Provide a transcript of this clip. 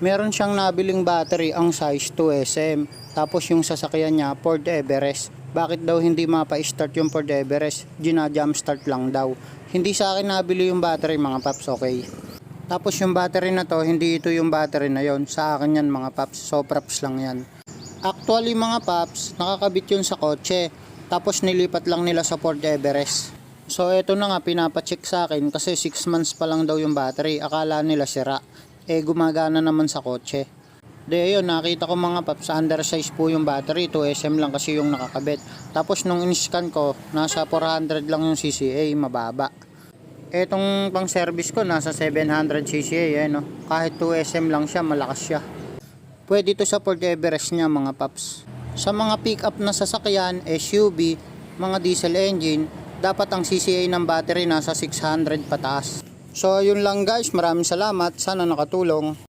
Meron siyang nabiling battery ang size 2SM. Tapos yung sasakyan niya Ford Everest. Bakit daw hindi mapa-start yung Ford Everest? Gina-jump start lang daw. Hindi sa akin nabili yung battery mga paps, okay? Tapos yung battery na to, hindi ito yung battery na yon. Sa akin yan mga paps, so props lang yan. Actually mga paps, nakakabit yun sa kotse. Tapos nilipat lang nila sa Ford Everest. So eto na nga, pinapacheck sa akin kasi 6 months pa lang daw yung battery. Akala nila sira. Gumagana naman sa kotse. Ayun, nakita ko mga paps, undersize po yung battery. 2SM lang kasi yung nakakabit. Tapos nung in-scan ko, nasa 400 lang yung CCA, mababa. Etong pang service ko, nasa 700 CCA, no? Kahit 2SM lang siya, malakas siya. Pwede ito sa Ford Everest niya mga paps. Sa mga pick-up na sasakyan, SUV, mga diesel engine, dapat ang CCA ng battery nasa 600 pataas. So yun lang guys, maraming salamat, sana nakatulong.